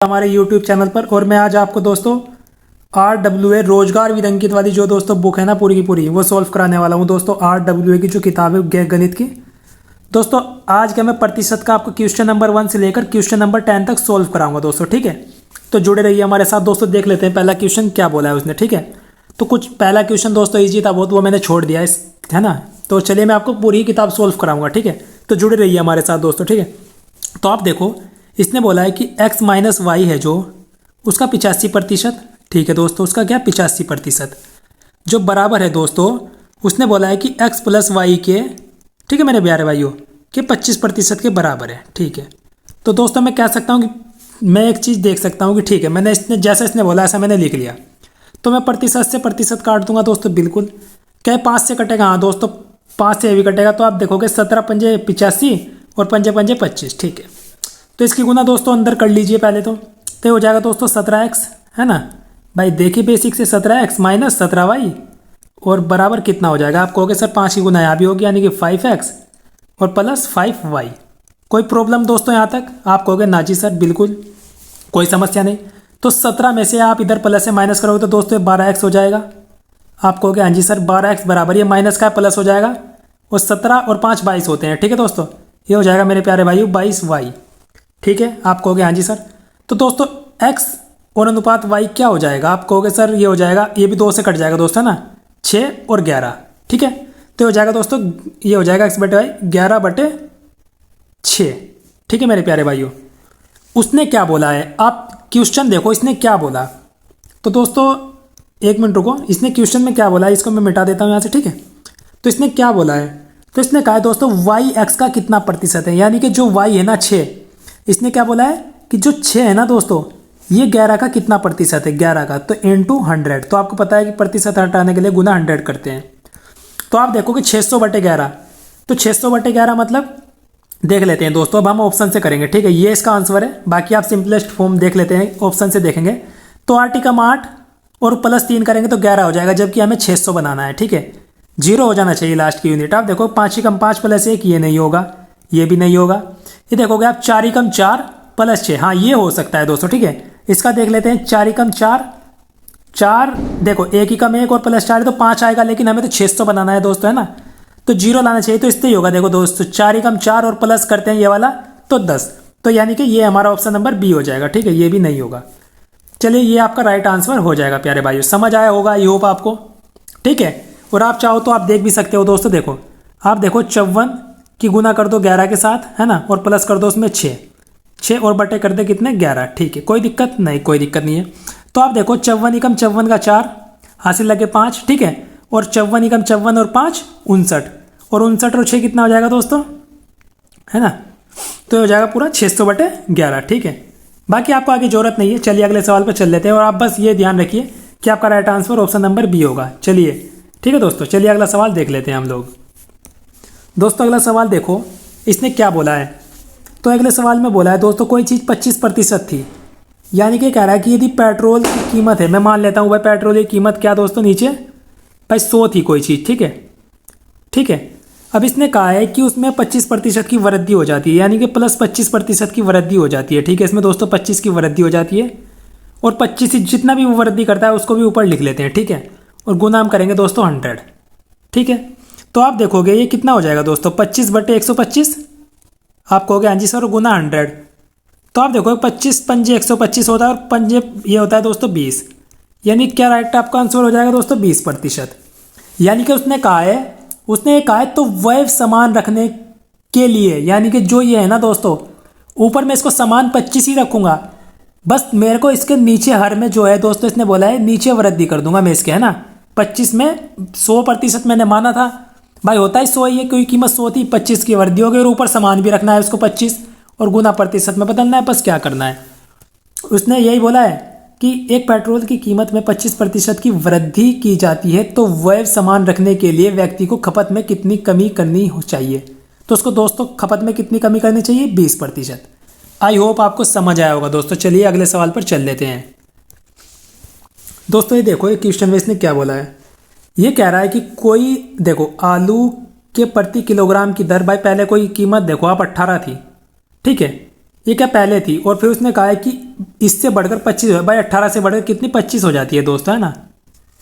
हमारे YouTube channel पर। और मैं आज आपको दोस्तों RWA रोजगार विद अंकित वाली जो दोस्तों बुक है ना पूरी की पूरी वो सॉल्व कराने वाला हूँ दोस्तों। RWA की जो किताब है गणित की दोस्तों, आज का मैं प्रतिशत का आपको क्वेश्चन नंबर 1 से लेकर क्वेश्चन नंबर 10 तक सॉल्व कराऊंगा दोस्तों। ठीक है, तो जुड़े रहिए हमारे साथ दोस्तों। देख लेते हैं पहला क्वेश्चन क्या बोला है उसने। ठीक है, तो कुछ पहला क्वेश्चन दोस्तों ईजी था बहुत, वो मैंने छोड़ दिया है ना। तो चलिए मैं आपको पूरी किताब सॉल्व कराऊंगा। ठीक है, तो जुड़े रहिए हमारे साथ दोस्तों। ठीक है, तो आप देखो इसने बोला है कि x माइनस वाई है जो उसका 85%। ठीक है दोस्तों, उसका क्या 85% जो बराबर है दोस्तों, उसने बोला है कि x प्लस वाई के, ठीक है मेरे प्यारे भाइयों, के 25% के बराबर है। ठीक है, तो दोस्तों मैं कह सकता हूँ कि मैं एक चीज़ देख सकता हूँ कि ठीक है मैंने इसने जैसा इसने बोला ऐसा मैंने लिख लिया। तो मैं प्रतिशत से प्रतिशत काट दूंगा दोस्तों। बिल्कुल, क्या 5 से कटेगा? हाँ दोस्तों 5 से भी कटेगा। तो आप देखोगे 17 पंजे 85 और पंजे पंजे 25। ठीक है, तो इसकी गुना दोस्तों अंदर कर लीजिए पहले तो हो जाएगा दोस्तों 17x, है ना भाई। देखिए बेसिक से 17x माइनस 17y और बराबर कितना हो जाएगा। आप कहोगे सर 5 की गुना यहाँ भी होगी यानी कि 5x और प्लस 5y। कोई प्रॉब्लम दोस्तों यहाँ तक? आप कहोगे ना जी सर बिल्कुल कोई समस्या नहीं। तो 17 में से आप इधर प्लस से माइनस करोगे तो दोस्तों 12x हो जाएगा। आप कहोगे हाँ जी सर 12x बराबर ये माइनस का प्लस हो जाएगा और 17 और 5 22 होते हैं। ठीक है दोस्तों, ये हो जाएगा मेरे प्यारे भाइयों 22y। ठीक है, आप कहोगे हाँ जी सर। तो दोस्तों x और अनुपात y क्या हो जाएगा? आप कहोगे सर ये हो जाएगा, ये भी 2 से कट जाएगा दोस्तों ना, 6 और 11। ठीक है, तो हो जाएगा दोस्तों ये हो जाएगा x बटे वाई 11/6। ठीक है मेरे प्यारे भाइयों, उसने क्या बोला है आप क्वेश्चन देखो इसने क्या बोला। तो दोस्तों एक मिनट रुको, इसने क्वेश्चन में क्या बोला है इसको मैं मिटा देता हूँ यहाँ से। ठीक है, तो इसने क्या बोला है, तो इसने कहा है दोस्तों वाई एक्स का कितना प्रतिशत है, यानी कि जो वाई है ना 6, इसने क्या बोला है कि जो 6 है ना दोस्तों ये 11 का कितना प्रतिशत है, 11 का, तो इनटू 100। तो आपको पता है कि प्रतिशत हटाने के लिए गुना 100 करते हैं। तो आप देखो कि 600/11, तो 600/11 मतलब देख लेते हैं दोस्तों। अब हम ऑप्शन से करेंगे। ठीक है, ये इसका आंसर है, बाकी आप सिंपलेस्ट फॉर्म देख लेते हैं ऑप्शन से देखेंगे। तो 8 और प्लस 3 करेंगे तो 11 हो जाएगा, जबकि हमें 600 बनाना है। ठीक है, 0 हो जाना चाहिए लास्ट की यूनिट। आप देखो 5 प्लस 1 ये नहीं होगा, ये भी नहीं होगा। ये देखोगे आप 4 प्लस 6, हाँ ये हो सकता है दोस्तों। ठीक है, इसका देख लेते हैं 4 देखो 1 और प्लस 4 तो 5 आएगा, लेकिन हमें तो 600 बनाना है दोस्तों, है ना। तो 0 लाना चाहिए, तो इससे ही होगा। देखो दोस्तों 4 और प्लस करते हैं ये वाला तो 10, तो यानी कि ये हमारा ऑप्शन नंबर बी हो जाएगा। ठीक है, ये भी नहीं होगा। चलिए ये आपका राइट आंसर हो जाएगा प्यारे भाइयों। समझ आया होगा आई होप आपको। ठीक है, और आप चाहो तो आप देख भी सकते हो दोस्तों। देखो आप देखो 54 की गुना कर दो 11 के साथ, है ना, और प्लस कर दो उसमें 6 और बटे कर दे कितने 11। ठीक है, कोई दिक्कत नहीं, कोई दिक्कत नहीं है। तो आप देखो 54 का 4 हासिल लगे 5। ठीक है, और 54 और 5 59, और 59 और 6 कितना हो जाएगा दोस्तों, है ना। तो हो जाएगा पूरा 600/11। ठीक है, बाकी आपको आगे जरूरत नहीं है। चलिए अगले सवाल पर चल लेते हैं, और आप बस ये ध्यान रखिए कि आपका right answer option number B होगा। चलिए ठीक है दोस्तों, चलिए अगला सवाल देख लेते हैं हम लोग। दोस्तों अगला सवाल देखो इसने क्या बोला है। तो अगले सवाल में बोला है दोस्तों कोई चीज़ 25% थी, यानी कि कह रहा है कि यदि पेट्रोल की कीमत है, मैं मान लेता हूँ भाई पेट्रोल की कीमत क्या दोस्तों नीचे भाई 100 थी कोई चीज़। ठीक है, ठीक है, अब इसने कहा है कि उसमें 25% की वृद्धि हो जाती है, यानी कि प्लस 25% की वृद्धि हो जाती है। ठीक है, इसमें दोस्तों 25 की वृद्धि हो जाती है, और 25 जितना भी वो वृद्धि करता है उसको भी ऊपर लिख लेते हैं। ठीक है, और गुना हम करेंगे दोस्तों 100। ठीक है, तो आप देखोगे ये कितना हो जाएगा दोस्तों 25/125। आप कहोगे हाँ जी सर गुना 100। तो आप देखो 25 पंजे 125 होता है, और पंजे ये होता है दोस्तों 20, यानी क्या राइट आपका आंसर हो जाएगा दोस्तों 20%। यानी कि उसने कहा है तो वह समान रखने के लिए, यानी कि जो ये है ना दोस्तों ऊपर में इसको समान 25 ही रखूंगा, बस मेरे को इसके नीचे हर में जो है दोस्तों इसने बोला है नीचे वृद्धि कर दूंगा मैं इसके, है ना। 25 में 100% मैंने माना था भाई, होता है 100 ही है, कोई कीमत 100 थी, 25 की वृद्धि हो गई, और ऊपर समान भी रखना है उसको 25, और गुना प्रतिशत में बदलना है, बस क्या करना है। उसने यही बोला है कि एक पेट्रोल की कीमत में 25% की वृद्धि की जाती है, तो वह समान रखने के लिए व्यक्ति को खपत में कितनी कमी करनी चाहिए। तो उसको दोस्तों खपत में कितनी कमी करनी चाहिए 20%। आई होप आपको समझ आया होगा दोस्तों। चलिए अगले सवाल पर चल लेते हैं दोस्तों। ये देखो ये क्वेश्चन में इसने क्या बोला है। ये कह रहा है कि कोई देखो आलू के प्रति किलोग्राम की दर, भाई पहले कोई कीमत देखो आप 18 थी, ठीक है, ये क्या पहले थी, और फिर उसने कहा है कि इससे बढ़कर 25 है। भाई 18 से बढ़कर कितनी 25 हो जाती है दोस्तों, है ना,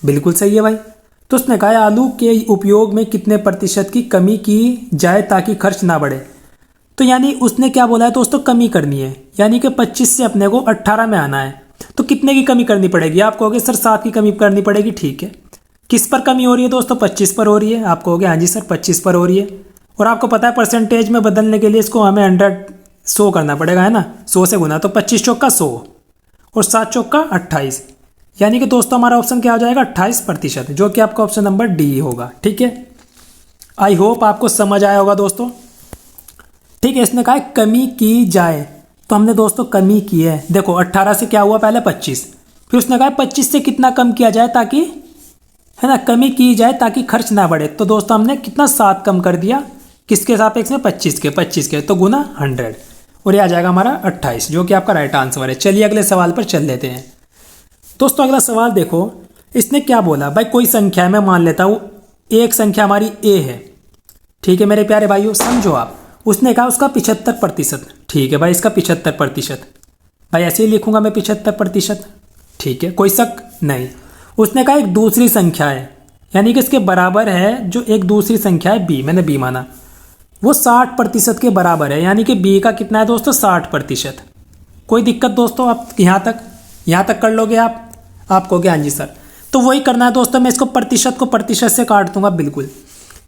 बिल्कुल सही है भाई। तो उसने कहा है आलू के उपयोग में कितने प्रतिशत की कमी की जाए ताकि खर्च ना बढ़े। तो यानी उसने क्या बोला है दोस्तों, कमी करनी है, यानी कि 25 से अपने को 18 में आना है। तो कितने की कमी करनी पड़ेगी, आप कहोगे सर 7 की कमी करनी पड़ेगी, ठीक है। किस पर कमी हो रही है दोस्तों, 25 पर हो रही है। आप कहोगे हाँ जी सर 25 पर हो रही है, और आपको पता है परसेंटेज में बदलने के लिए इसको हमें 100 करना पड़ेगा, है ना, 100 से गुना। तो 25 चौक का 100 और 7 चौक का 28, यानी कि दोस्तों हमारा ऑप्शन क्या हो जाएगा, 28%, जो कि आपका ऑप्शन नंबर डी होगा, ठीक है। आई होप आपको समझ आया होगा दोस्तों, ठीक है। इसने कहा है कमी की जाए, तो हमने दोस्तों कमी की है। देखो 18 से क्या हुआ पहले 25, फिर उसने कहा 25 से कितना कम किया जाए ताकि, है ना, कमी की जाए ताकि खर्च ना बढ़े। तो दोस्तों हमने कितना 7 कम कर दिया, किसके सापेक्ष में, 25 के, तो गुना 100, और ये आ जाएगा हमारा 28, जो कि आपका राइट आंसर है। चलिए अगले सवाल पर चल लेते हैं दोस्तों। अगला सवाल देखो, इसने क्या बोला, भाई कोई संख्या मैं मान लेता हूँ, एक संख्या हमारी ए है, ठीक है मेरे प्यारे भाइयों, समझो आप। उसने कहा उसका 75%, ठीक है भाई, इसका 75%, भाई ऐसे ही लिखूंगा मैं 75%, ठीक है, कोई शक नहीं। उसने कहा एक दूसरी संख्या है, यानी कि इसके बराबर है, जो एक दूसरी संख्या है बी, मैंने बी माना, वो 60% के बराबर है, यानी कि बी का कितना है दोस्तों, 60%। कोई दिक्कत दोस्तों, आप यहाँ तक कर लोगे आप कहोगे हाँ जी सर। तो वही करना है दोस्तों, मैं इसको प्रतिशत को प्रतिशत से काट दूंगा, बिल्कुल,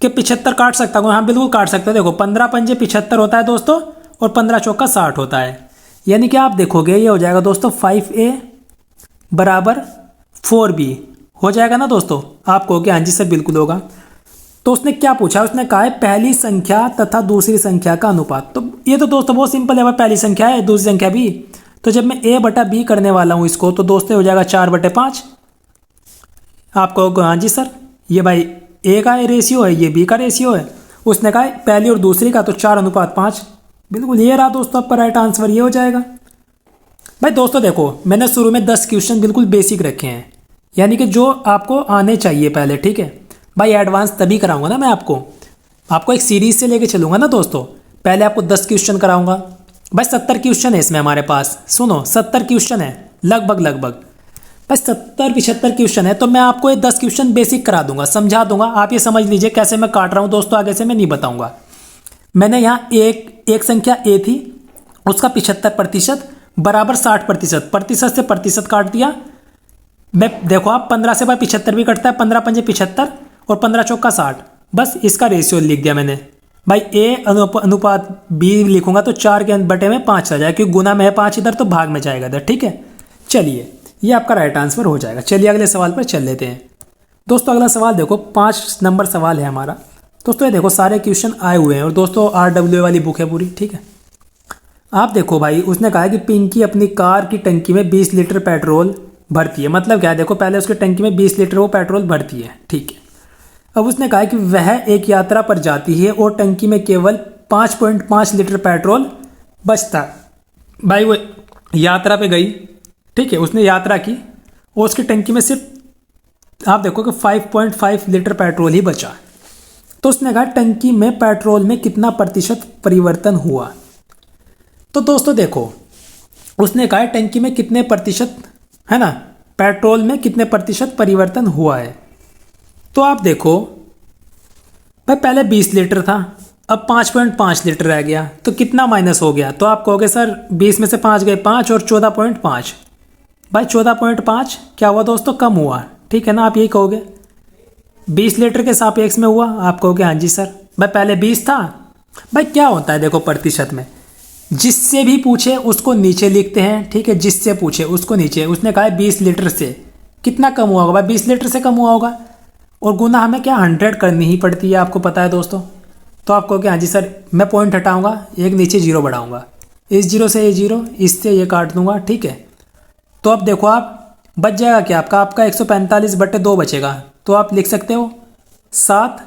कि 75 काट सकता हूँ, हाँ बिल्कुल काट सकते हो। देखो 15 पंजे 75 होता है दोस्तों, और 15 चौका 60 होता है, यानी कि आप देखोगे ये हो जाएगा दोस्तों 5a बराबर 4b हो जाएगा ना दोस्तों। आप कहोगे हाँ जी सर बिल्कुल होगा। तो उसने क्या पूछा, उसने कहा है पहली संख्या तथा दूसरी संख्या का अनुपात। तो ये तो दोस्तों बहुत सिंपल है, पहली संख्या है दूसरी संख्या b, तो जब मैं a बटा b करने वाला हूँ इसको, तो दोस्तों हो जाएगा 4/5। आप कहोगे हाँ जी सर, ये भाई a का रेशियो है, ये b का रेशियो है। उसने कहा पहली और दूसरी का, तो 4:5, बिल्कुल ये रहा दोस्तों आपका राइट आंसर, ये हो जाएगा। भाई दोस्तों देखो, मैंने शुरू में 10 क्वेश्चन बिल्कुल बेसिक रखे हैं, यानी कि जो आपको आने चाहिए पहले, ठीक है भाई। एडवांस तभी कराऊंगा ना मैं आपको एक सीरीज से लेके चलूंगा ना दोस्तों। पहले आपको 10 क्वेश्चन कराऊंगा, भाई 70 क्वेश्चन है इसमें हमारे पास, सुनो 70 क्वेश्चन है लगभग भाई 70-75 क्वेश्चन है। तो मैं आपको ये 10 क्वेश्चन बेसिक करा दूंगा, समझा दूंगा, आप ये समझ लीजिए कैसे मैं काट रहा हूँ दोस्तों, आगे से मैं नहीं बताऊंगा। मैंने यहाँ एक संख्या ए थी, उसका 75% बराबर 60%, प्रतिशत से प्रतिशत काट दिया। मैं देखो आप 15 से भाई 75 भी कटता है, 15 पंजे 75 और 15 चौका 60, बस इसका रेशियो लिख दिया मैंने। भाई ए अनुपात बी लिखूंगा तो 4/5 आ जाएगा, क्योंकि गुना में है 5 इधर, तो भाग में जाएगा इधर, ठीक है। चलिए ये आपका राइट आंसर हो जाएगा। चलिए अगले सवाल पर चल लेते हैं दोस्तों। अगला सवाल देखो 5 नंबर सवाल है हमारा दोस्तों। ये देखो सारे क्वेश्चन आए हुए हैं, और दोस्तों RWA वाली बुक है पूरी, ठीक है। आप देखो भाई, उसने कहा है कि पिंकी अपनी कार की टंकी में 20 लीटर पेट्रोल भरती है। मतलब क्या है, देखो पहले उसकी टंकी में 20 लीटर वो पेट्रोल भरती है, ठीक है। अब उसने कहा है कि वह एक यात्रा पर जाती है और टंकी में केवल 5.5 लीटर पेट्रोल बचता है। भाई वो यात्रा पे गई, ठीक है, उसने यात्रा की और उसकी टंकी में सिर्फ आप देखो कि 5.5 लीटर पेट्रोल ही बचा। तो उसने कहा टंकी में पेट्रोल में कितना प्रतिशत परिवर्तन हुआ। तो दोस्तों देखो, उसने कहा टंकी में कितने प्रतिशत, है ना, पेट्रोल में कितने प्रतिशत परिवर्तन हुआ है। तो आप देखो भाई पहले 20 लीटर था, अब 5.5 लीटर रह गया, तो कितना माइनस हो गया। तो आप कहोगे सर 20 में से 5 गए 5 और 14.5, भाई 14.5 क्या हुआ दोस्तों, कम हुआ, ठीक है ना। आप यही कहोगे 20 लीटर के सापेक्ष में हुआ, आप कहोगे हाँ जी सर। भाई पहले 20 था, भाई क्या होता है देखो प्रतिशत में, जिससे भी पूछे उसको नीचे लिखते हैं, ठीक है, जिससे पूछे उसको नीचे। उसने कहा है 20 लीटर से कितना कम हुआ होगा, भाई 20 लीटर से कम हुआ होगा, और गुना हमें क्या 100 करनी ही पड़ती है, आपको पता है दोस्तों। तो आप कहोगे हाँ जी सर, मैं पॉइंट हटाऊंगा, एक नीचे 0 बढ़ाऊंगा, इस 0 से ये 0, इससे ये काट दूंगा, ठीक है। तो अब देखो आप बच जाएगा क्या, आपका 145/2 बचेगा। तो आप लिख सकते हो 7,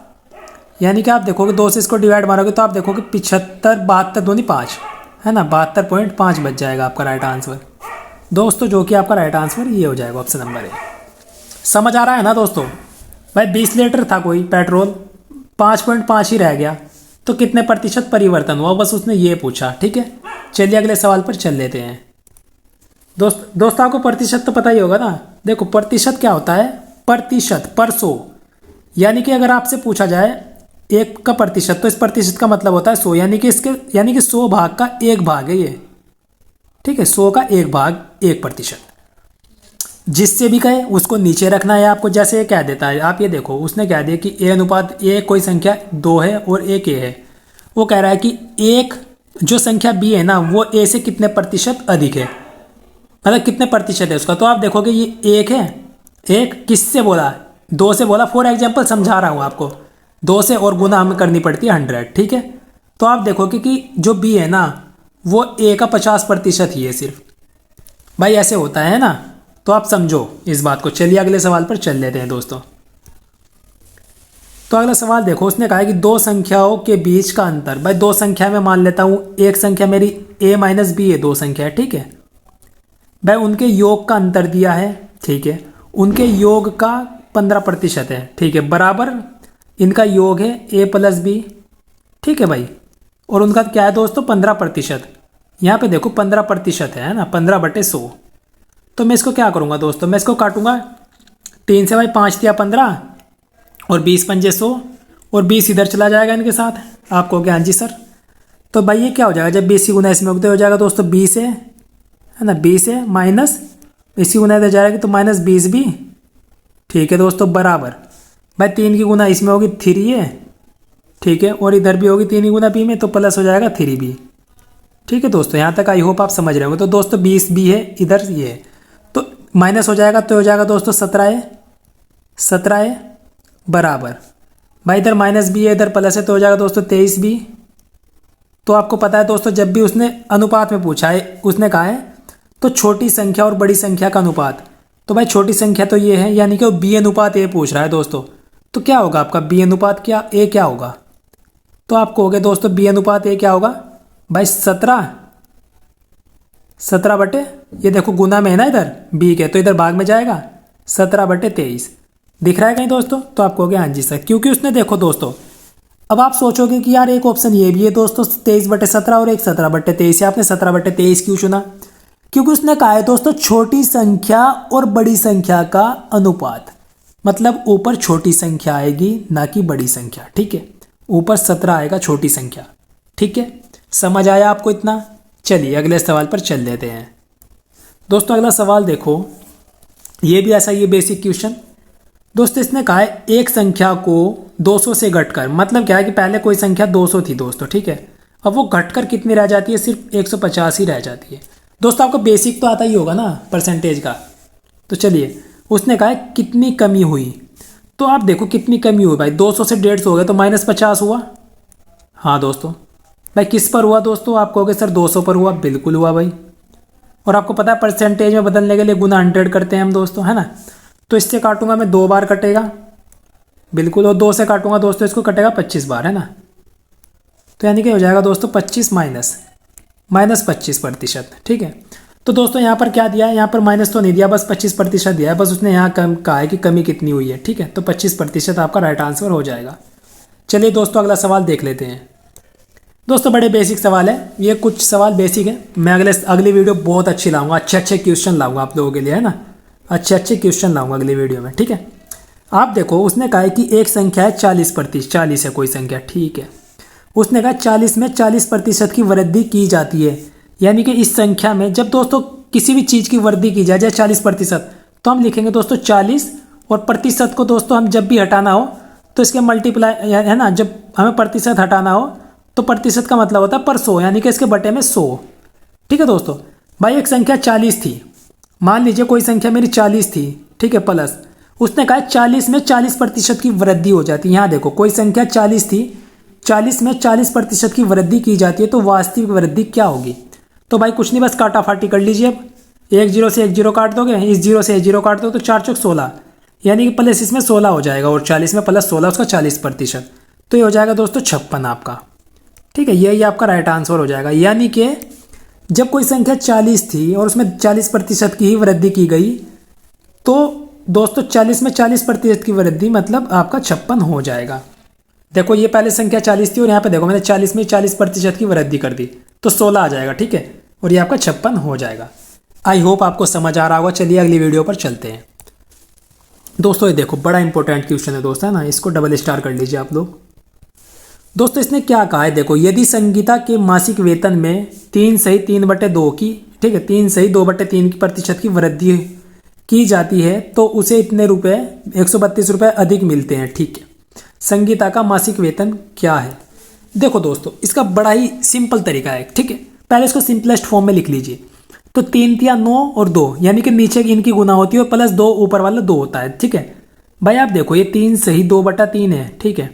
यानी कि आप देखोगे 2 से इसको डिवाइड मारोगे तो आप देखोगे 75, 72 दूनी 5, है ना, 72.5 बच जाएगा आपका राइट आंसर दोस्तों, जो कि आपका राइट आंसर ये हो जाएगा ऑप्शन नंबर ए। समझ आ रहा है ना दोस्तों। भाई 20 लीटर था कोई पेट्रोल, 5.5 ही रह गया, तो कितने प्रतिशत परिवर्तन हुआ, बस उसने ये पूछा, ठीक है। चलिए अगले सवाल पर चल लेते हैं। दोस्तों आपको प्रतिशत तो पता ही होगा ना। देखो प्रतिशत क्या होता है, प्रतिशत पर 100, यानी कि अगर आपसे पूछा जाए 1 का प्रतिशत तो इस प्रतिशत का मतलब होता है 100, यानी कि 100 भाग का 1 भाग है ये, ठीक है, 100 का 1 भाग 1%। जिससे भी कहे उसको नीचे रखना है आपको, जैसे ये कह देता है, आप ये देखो उसने कह दिया कि a अनुपात a कोई संख्या 2 है और एक a है। वो कह रहा है कि एक जो संख्या b है ना वो a से कितने प्रतिशत अधिक है, मतलब कितने प्रतिशत है उसका। तो आप देखोगे ये 1 है, एक किससे बोला, 2 से बोला। फॉर एग्जाम्पल समझा रहा हूँ आपको, 2 से और गुना हमें करनी पड़ती है 100, ठीक है। तो आप देखोगे कि जो b है ना वो a का 50% ही है सिर्फ। भाई ऐसे होता है ना, तो आप समझो इस बात को। चलिए अगले सवाल पर चल लेते हैं दोस्तों। तो अगला सवाल देखो, उसने कहा है कि 2 संख्याओं के बीच का अंतर। भाई 2 संख्या में मान लेता हूँ, एक संख्या मेरी a माइनस बी है, 2 संख्या है, ठीक है। भाई उनके योग का अंतर दिया है, ठीक है, उनके योग का 15% है, ठीक है, बराबर इनका योग है a प्लस बी, ठीक है भाई। और उनका क्या है दोस्तों 15%। यहाँ पे देखो 15% है ना, 15/100। तो मैं इसको क्या करूँगा दोस्तों, मैं इसको काटूंगा 3 से। भाई 5 दिया 15 और 20 पंजे 100 और 20 इधर चला जाएगा इनके साथ। आप कहोगे हाँ जी सर। तो भाई ये क्या हो जाएगा, जब 20 की गुना इसमें होते हो जाएगा दोस्तों 20 है ना, 20 है माइनस 20 की गुना इधर जाएगी तो माइनस 20 भी, ठीक है दोस्तों, बराबर। भाई 3 की गुना इसमें होगी 3 है, ठीक है, और इधर भी होगी 3 की गुना बी में तो प्लस हो जाएगा 3 बी, ठीक है दोस्तों। यहाँ तक आई होप आप समझ रहे होंगे। तो दोस्तों 20 बी है, इधर ये है तो माइनस हो जाएगा, तो हो जाएगा दोस्तों 17 है बराबर। भाई इधर माइनस बी है, इधर प्लस है, तो हो जाएगा दोस्तों 23 बी। तो आपको पता है दोस्तों जब भी उसने अनुपात में पूछा है, उसने कहा है तो छोटी संख्या और बड़ी संख्या का अनुपात। तो भाई छोटी संख्या तो ये है, यानी कि वो बी अनुपात ए पूछ रहा है दोस्तों। तो क्या होगा आपका बी अनुपात क्या ए क्या होगा। तो आप कहोगे दोस्तों बी अनुपात ए क्या होगा। भाई 17 बटे, ये देखो गुना में है ना इधर बी के, तो इधर भाग में जाएगा 17/23। दिख रहा है कहीं दोस्तों। तो आप कहोगे हाँ जी सर, क्योंकि उसने देखो दोस्तों, अब आप सोचोगे कि यार एक ऑप्शन ये भी है दोस्तों 23/17 और एक 17/23 है। आपने 17/23 क्यों चुना, क्योंकि उसने कहा है दोस्तों छोटी संख्या और बड़ी संख्या का अनुपात, मतलब ऊपर छोटी संख्या आएगी ना कि बड़ी संख्या, ठीक है। ऊपर 17 आएगा छोटी संख्या, ठीक है। समझ आया आपको इतना। चलिए अगले सवाल पर चल लेते हैं दोस्तों। अगला सवाल देखो, ये भी ऐसा ही है बेसिक क्वेश्चन दोस्तों। इसने कहा है एक संख्या को 200 से घटकर, मतलब क्या है कि पहले कोई संख्या 200 थी दोस्तों, ठीक है, अब वो घटकर कितनी रह जाती है, सिर्फ 150 ही रह जाती है। दोस्तों आपको बेसिक तो आता ही होगा ना परसेंटेज का। तो चलिए उसने कहा है कितनी कमी हुई। तो आप देखो कितनी कमी हुई भाई, 200 से 150 हो गया तो -50 हुआ। हाँ दोस्तों, भाई किस पर हुआ दोस्तों, आप कहोगे सर 200 पर हुआ, बिल्कुल हुआ भाई। और आपको पता है परसेंटेज में बदलने के लिए गुना 100 करते हैं हम दोस्तों, है ना। तो इससे काटूंगा मैं 2 बार कटेगा, बिल्कुल, और 2 से काटूंगा दोस्तों इसको कटेगा 25 बार, है ना। तो यानी कि हो जाएगा दोस्तों 25 माइनस 25%, ठीक है। तो दोस्तों यहाँ पर क्या दिया है, यहाँ पर माइनस तो नहीं दिया, बस 25% दिया है, बस उसने यहाँ कहा है कि कमी कितनी हुई है, ठीक है। तो 25% आपका राइट आंसर हो जाएगा। चलिए दोस्तों अगला सवाल देख लेते हैं दोस्तों। बड़े बेसिक सवाल है ये, कुछ सवाल बेसिक है। मैं अगली वीडियो बहुत अच्छी लाऊंगा, अच्छे क्वेश्चन लाऊंगा आप लोगों के लिए, है ना। अच्छे क्वेश्चन लाऊंगा अगली वीडियो में, ठीक है। आप देखो उसने कहा है कि एक संख्या है 40 है कोई संख्या, ठीक है। उसने कहा 40 में 40% की वृद्धि की जाती है, यानी कि इस संख्या में जब दोस्तों किसी भी चीज़ की वृद्धि की जाए 40%, तो हम लिखेंगे दोस्तों 40, और प्रतिशत को दोस्तों हम जब भी हटाना हो तो इसके मल्टीप्लाई, है ना, जब हमें प्रतिशत हटाना हो तो प्रतिशत का मतलब होता है पर 100, यानी कि इसके बटे में 100, ठीक है दोस्तों। भाई एक संख्या 40 थी, मान लीजिए कोई संख्या मेरी 40 थी, ठीक है, प्लस उसने कहा 40 में 40% की वृद्धि हो जाती है। यहाँ देखो कोई संख्या 40 थी, 40 में 40% की वृद्धि की जाती है, तो वास्तविक वृद्धि क्या होगी। तो भाई कुछ नहीं, बस काटाफाटी कर लीजिए। अब 1 0 से 1 0 काट दोगे, इस 0 से 0 काट दो तो 4 चौक 16, यानी कि प्लस इसमें 16 हो जाएगा, और 40 में प्लस 16 उसका 40%, तो ये हो जाएगा दोस्तों 56 आपका, ठीक है। यही आपका राइट आंसर हो जाएगा। यानी कि जब कोई संख्या 40 थी और उसमें 40% की ही वृद्धि की गई, तो दोस्तों 40 में 40% की वृद्धि मतलब आपका 56 हो जाएगा। देखो ये पहले संख्या 40 थी और यहाँ पे देखो मैंने 40 में 40% की वृद्धि कर दी, तो 16 आ जाएगा, ठीक है, और ये आपका 56 हो जाएगा। आई होप आपको समझ आ रहा होगा। चलिए अगली वीडियो पर चलते हैं। दोस्तों ये देखो बड़ा इंपॉर्टेंट क्वेश्चन है दोस्तों, है ना, इसको डबल स्टार कर लीजिए आप लोग। दोस्तों इसने क्या कहा है, देखो यदि संगीता के मासिक वेतन में 3/3/2 की, ठीक है, 3/2/3 की प्रतिशत की वृद्धि की जाती है तो उसे इतने रुपए 132 रुपये अधिक मिलते हैं, ठीक है। संगीता का मासिक वेतन क्या है? देखो दोस्तों इसका बड़ा ही सिंपल तरीका है, ठीक है। पहले इसको सिंपलेस्ट फॉर्म में लिख लीजिए। तो 3 या 9 और 2, यानी कि नीचे इनकी गुना होती है और प्लस 2 ऊपर वाला 2 होता है, ठीक है। भाई आप देखो ये 3/2/3 है, ठीक है।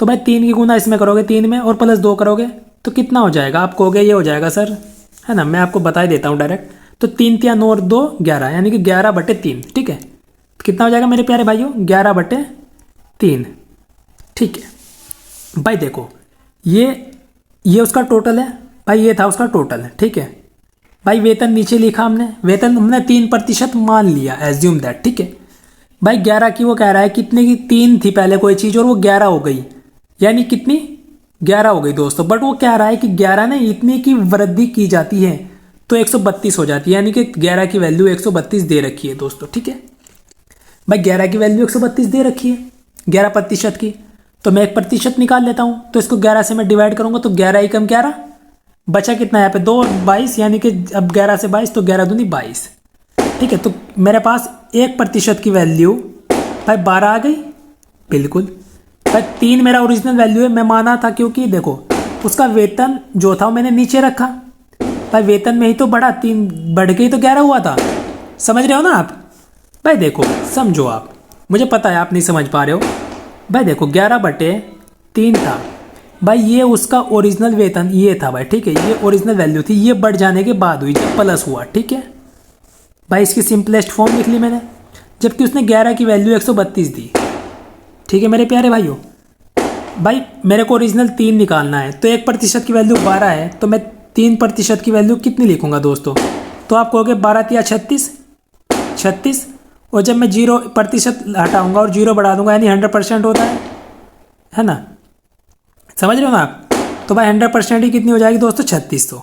तो भाई 3 की गुना इसमें करोगे 3 में और प्लस 2 करोगे तो कितना हो जाएगा? आप कहोगे ये हो जाएगा सर, है ना, मैं आपको बता ही देता हूँ डायरेक्ट। तो 3 या 9 और 2 11, यानी कि 11/3, ठीक है। तो कितना हो जाएगा मेरे प्यारे भाइयों? 11/3, ठीक है। भाई देखो ये उसका टोटल है, भाई ये था उसका टोटल है, ठीक है। भाई वेतन नीचे लिखा हमने, वेतन हमने 3% मान लिया, एज्यूम दैट, ठीक है। भाई 11 की वो कह रहा है कितने की, 3 थी पहले कोई चीज़ और वो 11 हो गई, यानी कितनी 11 हो गई दोस्तों। बट वो कह रहा है कि 11 ने इतनी की वृद्धि की जाती है तो 132 हो जाती है, यानी कि 11 की वैल्यू 132 दे रखी है दोस्तों, ठीक है। भाई 11 की वैल्यू 132 दे रखी है 11% की, तो मैं 1% निकाल लेता हूँ। तो इसको 11 से मैं डिवाइड करूंगा तो 11 एकम 11, बचा कितना यहाँ पे 2 और 22, यानी कि अब 11 से 22 तो 11 दूनी 22, ठीक है। तो मेरे पास 1% की वैल्यू भाई 12 आ गई, बिल्कुल। भाई 3 मेरा ओरिजिनल वैल्यू है, मैं माना था क्योंकि देखो उसका वेतन जो था मैंने नीचे रखा। भाई वेतन में ही तो बढ़ा, 3 बढ़ के ही तो 11 हुआ था, समझ रहे हो ना आप? भाई देखो समझो आप, मुझे पता है आप नहीं समझ पा रहे हो। भाई देखो 11/3 था भाई, ये उसका ओरिजिनल वेतन ये था भाई, ठीक है, ये ओरिजिनल वैल्यू थी, ये बढ़ जाने के बाद हुई जब प्लस हुआ, ठीक है। भाई इसकी सिंपलेस्ट फॉर्म लिख ली मैंने, जबकि उसने 11 की वैल्यू 132 दी, ठीक है मेरे प्यारे भाइयों। भाई मेरे को ओरिजिनल 3 निकालना है तो 1% की वैल्यू 12 है, तो मैं 3% की वैल्यू कितनी लिखूंगा दोस्तों? तो आप कहोगे 12 या 36, और जब मैं 0% हटाऊंगा और 0 बढ़ा दूंगा यानी 100% होता है ना, समझ रहे हो ना आप? तो भाई 100% ही कितनी हो जाएगी दोस्तों? 3600,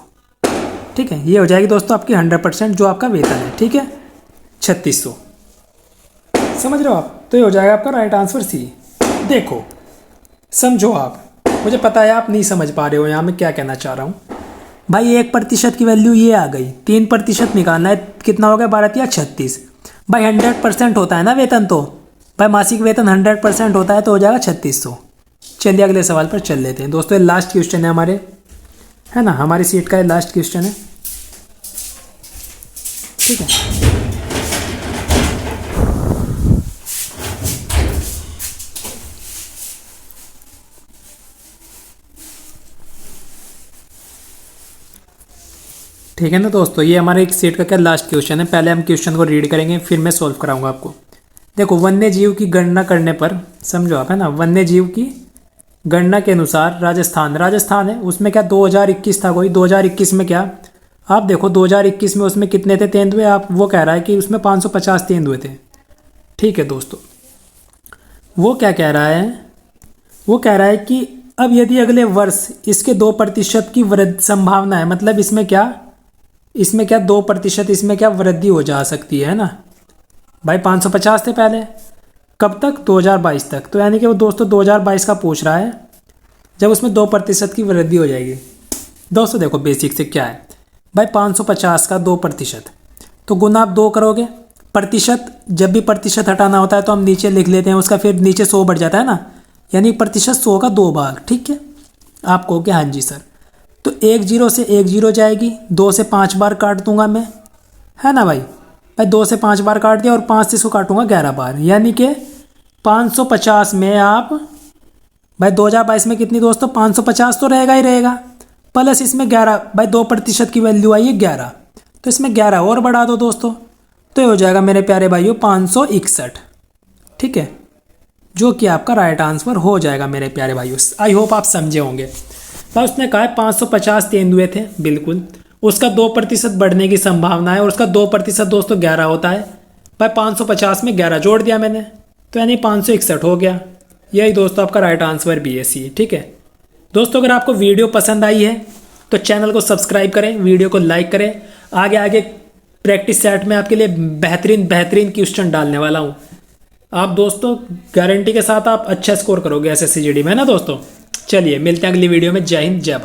ठीक है। ये हो जाएगी दोस्तों आपकी 100% जो आपका वेतन है, ठीक है, 3600, समझ रहे हो आप? तो ये हो जाएगा आपका राइट आंसर सी। देखो समझो आप, मुझे पता है आप नहीं समझ पा रहे हो यहाँ मैं क्या कहना चाह रहा हूँ। भाई 1% की वैल्यू ये आ गई, 3% निकालना है, कितना हो गया 12 या 36। भाई 100% होता है ना वेतन, तो भाई मासिक वेतन 100% होता है तो हो जाएगा 3600। चलिए अगले सवाल पर चल लेते हैं दोस्तों। ये लास्ट क्वेश्चन है हमारे, है ना, हमारी सीट का ये लास्ट क्वेश्चन है, ठीक है। ठीक है ना दोस्तों, ये हमारे एक सेट का क्या लास्ट क्वेश्चन है। पहले हम क्वेश्चन को रीड करेंगे फिर मैं सॉल्व कराऊंगा आपको। देखो वन्य जीव की गणना करने पर, समझो आप, है ना, वन्य जीव की गणना के अनुसार राजस्थान है, उसमें क्या 2021 था कोई, 2021 में क्या आप देखो 2021 में उसमें कितने थे तेंदुए, आप वो कह रहा है कि उसमें 550 तेंदुए थे, ठीक है दोस्तों। वो क्या कह रहा है, वो कह रहा है कि अब यदि अगले वर्ष इसके 2% की वृद्धि संभावना है, मतलब इसमें क्या 2% इसमें क्या वृद्धि हो जा सकती है ना। भाई 550 थे पहले, कब तक? 2022 तक। तो यानी कि वो दोस्तों 2022 का पूछ रहा है जब उसमें 2% की वृद्धि हो जाएगी। दोस्तों देखो बेसिक से क्या है भाई, 550 का 2%, तो गुना आप 2 करोगे, प्रतिशत जब भी प्रतिशत हटाना होता है तो हम नीचे लिख लेते हैं उसका, फिर नीचे 100 बढ़ जाता है ना, यानी प्रतिशत 100 का 2 भाग, ठीक है। आप कहोगे हाँ जी सर, तो 1 0 से 1 0 जाएगी, 2 से 5 बार काट दूंगा मैं, है ना भाई। 2 से 5 बार काट दिया और 5 से इसको काटूंगा 11 बार, यानी कि 550 में आप भाई 2022 में कितनी दोस्तों 550 तो रहेगा ही रहेगा, प्लस इसमें 11, भाई 2% की वैल्यू आई है 11, तो इसमें 11 और बढ़ा दो दोस्तों, तो ये हो जाएगा मेरे प्यारे भाइयों 561, ठीक है, जो कि आपका राइट आंसर हो जाएगा मेरे प्यारे भाइयों। आई होप आप समझे होंगे। भाई उसने कहा है 550 तेंदुए थे, बिल्कुल, उसका 2% बढ़ने की संभावना है और उसका 2% दोस्तों 11 होता है। भाई 550 में 11 जोड़ दिया मैंने, तो यानी 561 हो गया। यही दोस्तों आपका राइट आंसर भी है सी, ठीक है दोस्तों। अगर आपको वीडियो पसंद आई है तो चैनल को सब्सक्राइब करें, वीडियो को लाइक करें। आगे आगे प्रैक्टिस सेट में आपके लिए बेहतरीन बेहतरीन क्वेश्चन डालने वाला हूँ। आप दोस्तों गारंटी के साथ आप अच्छा स्कोर करोगे SSC GD में ना दोस्तों। चलिए मिलते हैं अगली वीडियो में। जय हिंद, जय भारत।